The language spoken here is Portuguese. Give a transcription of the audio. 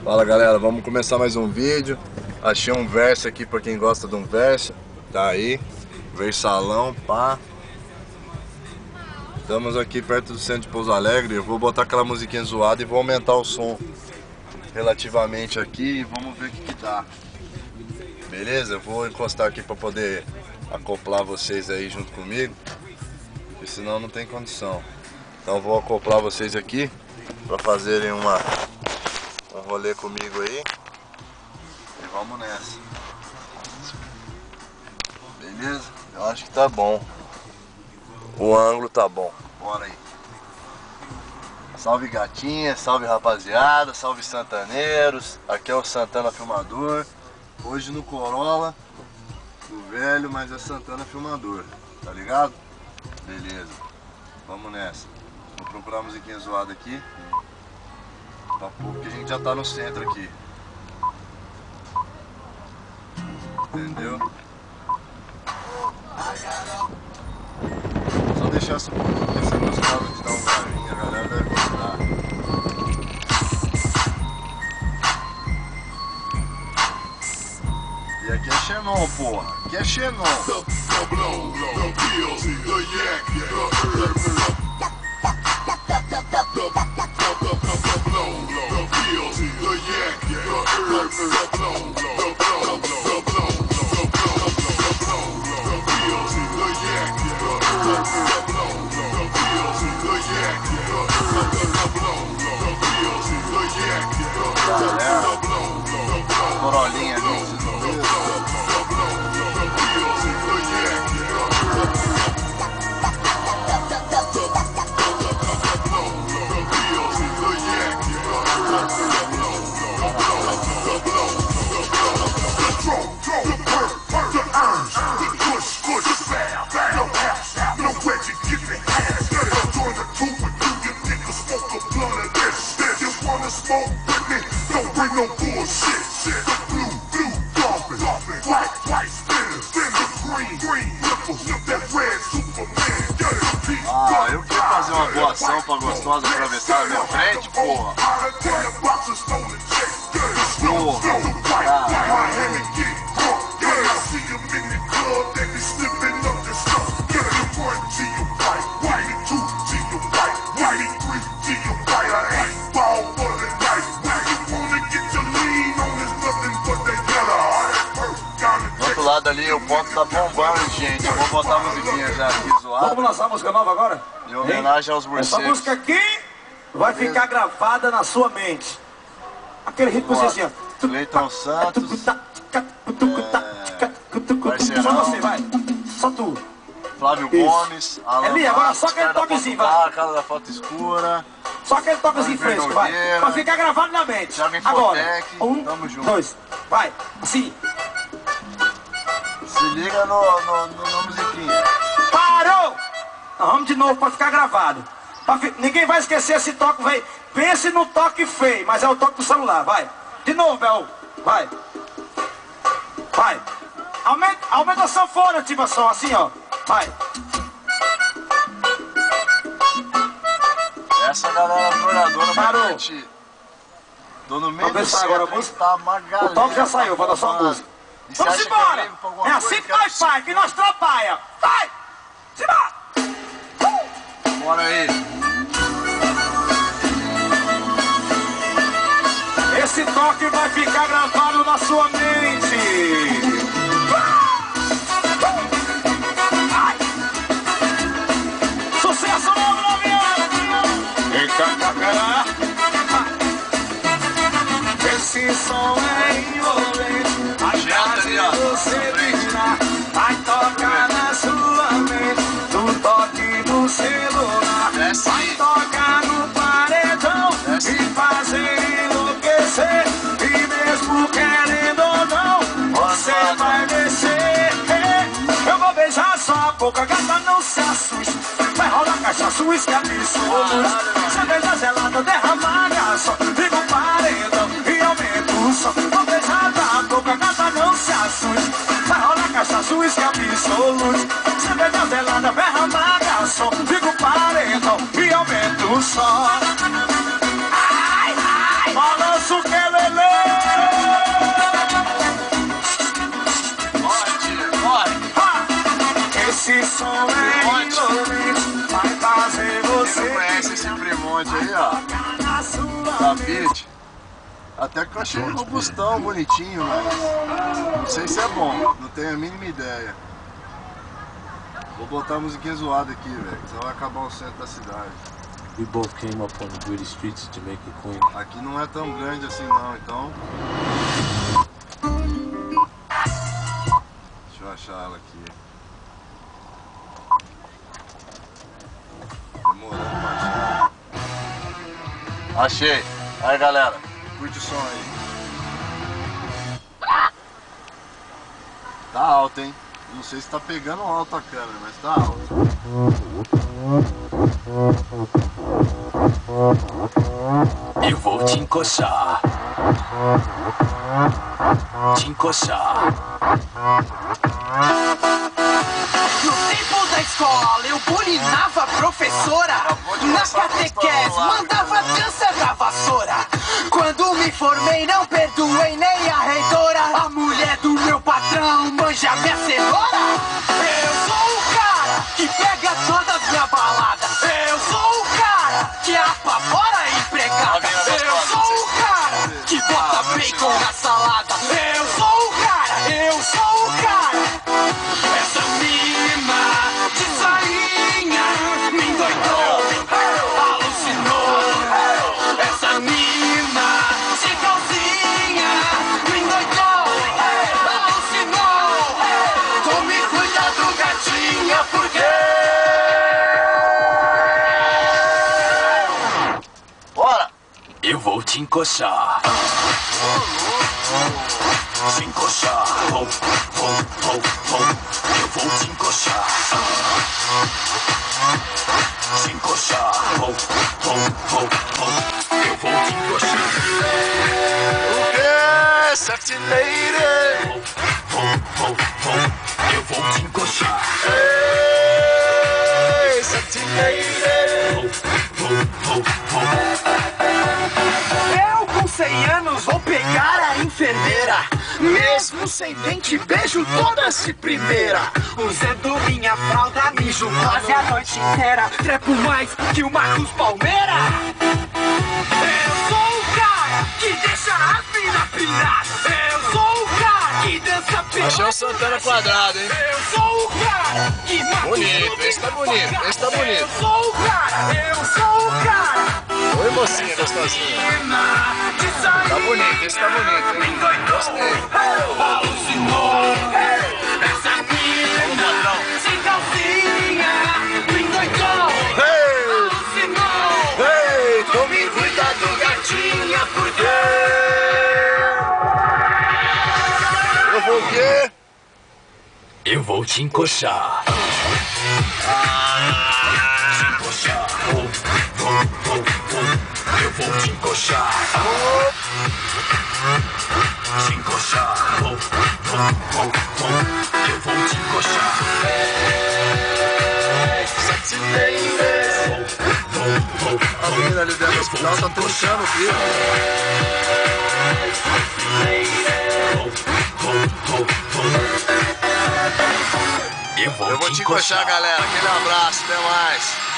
Fala galera, vamos começar mais um vídeo. Achei um verso aqui pra quem gosta de um verso. Tá aí, versalão, pá. Estamos aqui perto do centro de Pouso Alegre. Eu vou botar aquela musiquinha zoada e vou aumentar o som relativamente aqui e vamos ver o que dá. Beleza? Eu vou encostar aqui pra poder acoplar vocês aí junto comigo, porque senão não tem condição. Então eu vou acoplar vocês aqui pra fazerem um rolê comigo aí. E vamos nessa. Beleza? Eu acho que tá bom. O ângulo tá bom. Bora aí. Salve gatinha, salve rapaziada, salve santaneiros. Aqui é o Santana Filmador. Hoje no Corolla, o velho, mas é Santana Filmador. Tá ligado? Beleza. Vamos nessa. Vou procurar uma musiquinha zoada aqui. Porque a gente já tá no centro aqui. Entendeu? Só deixar essa gostada de dar um carinho, a galera deve gostar. E aqui é Xenon, porra. Aqui é Xenon. Corolinha ali. Ah, eu queria fazer uma boa ação pra gostosa atravessar a minha frente, porra. Do outro lado ali o ponto tá bombando, gente. Eu vou botar a musiquinha já aqui zoada. Vamos lançar a música nova agora? Em homenagem aos morcegos. Essa música aqui vai ficar gravada na sua mente. Aquele ritmo assim, ó. Cleiton Santos. Só você, vai. Só tu. Flávio Isso. Gomes. Alan Eli, agora Matos, só aquele cara da toquezinho, foto vai. clara, cara da foto escura. Só aquele toquezinho fresco, vai. Pra ficar gravado na mente. Thiago Agora. Infotec, tamo junto. 2, vai. Assim. Se liga no musiquinha. Parou! Nós vamos de novo pra ficar gravado. Ninguém vai esquecer esse toque, vai. Pense no toque feio, mas é o toque do celular, vai. De novo, Bel. Vai. Vai. Aumenta a sanfona, tipo assim, ó. Vai. Essa galera tornadora vai Parou. curtir. Tô no meio do Vamos pensar agora a centro, música. tá uma galera. O toque já saiu, vai dar só a falando. música. E você Vamos acha embora! que eu ligo pra alguma É coisa assim que nós faz, que nós trabalha. Vai! Simbora! Bora aí. Esse toque vai ficar gravado na sua mente. Vai! Sucesso novo na minha! Esse som é envolvente. Adianta ali, ó. Você virar, vai tocar na sua mente. No toque do celular. Desce Vai aí. tocar no paredão. Desce. E fazer enlouquecer. E mesmo querendo ou não, você vai descer. Eu vou beijar sua boca, gata, não se assuste. Vai rolar cachaça, uísque, absoluto. Cerveja gelada, derramar garçom. Liga o paredão e aumenta o som. Vou beijar sua boca, gata, não se assuste. Vai rolar cachaça, uísque, absoluto. Cerveja gelada, derramar garçom. Liga o paredão e aumenta o som. Ai, ai, balança o que, Lelê. fonte aí, ó. Da Fit. Até que eu achei robustão, bonitinho, mas não sei se é bom. Não tenho a mínima ideia. Vou botar a musiquinha zoada aqui, velho. Senão vai acabar o centro da cidade. We both came up on the gritty streets of Jamaica, Queen. Aqui não é tão grande assim não, então... Deixa eu achar ela aqui. Demorando pra achar. Achei! Aí galera, curte o som aí. Tá alto, hein? Não sei se tá pegando alto a câmera, mas tá alto. Eu vou te encoxar. Te encoxar. No tempo da escola eu bulinava a professora. Na catequese mandava dança pra vassoura. Quando me formei não perdoei nem a reitora. A mulher do meu patrão manja minha cenoura. Eu sou o cara que pega todas minha balada. Eu sou o cara que apavora a empregada. Eu sou o cara que bota bacon na salada. Eu sou o cara, eu sou o cara. Essa mina de sainha me endoidou, alucinou. Essa mina de calcinha me endoidou, alucinou. Tome cuidado, gatinha, porque... Bora! Eu vou te encoxar. Te encoxar. Eu vou te encoxar. Te encoxar. Eu vou te encoxar. O que? Sexy lady! Eu vou te encoxar. Hey, sexy lady! Eu com 100 anos vou pegar a enfermeira. Mesmo sem dente, beijo todas de primeira. Usando minha fralda, mijo quase a noite inteira. Trepo mais que o Marcos Palmeira. Eu sou o cara que deixa as mina pirar. Eu sou o cara que dança pirar. Achei o Santana quadrado, hein? Eu sou o cara que mata. Bonito, esse tá bonito, esse tá bonito. Eu sou o cara, eu sou o cara. Oi, mocinha gostosinha. Tá bonito, esse tá bonito, hein? Gostei. Alucinou. Essa mina sem calcinha me endoidou. Alucinou. Ei, Tome cuidado, gatinha, porque eu vou o quê? eu vou te encoxar. Te encoxar. Eu vou te encoxar. Te encoxar. Eu vou te encoxar. Sexy lady! A menina ali dentro do hospital tá puxando o fio. Eu vou te encoxar, galera. Aquele abraço, até mais.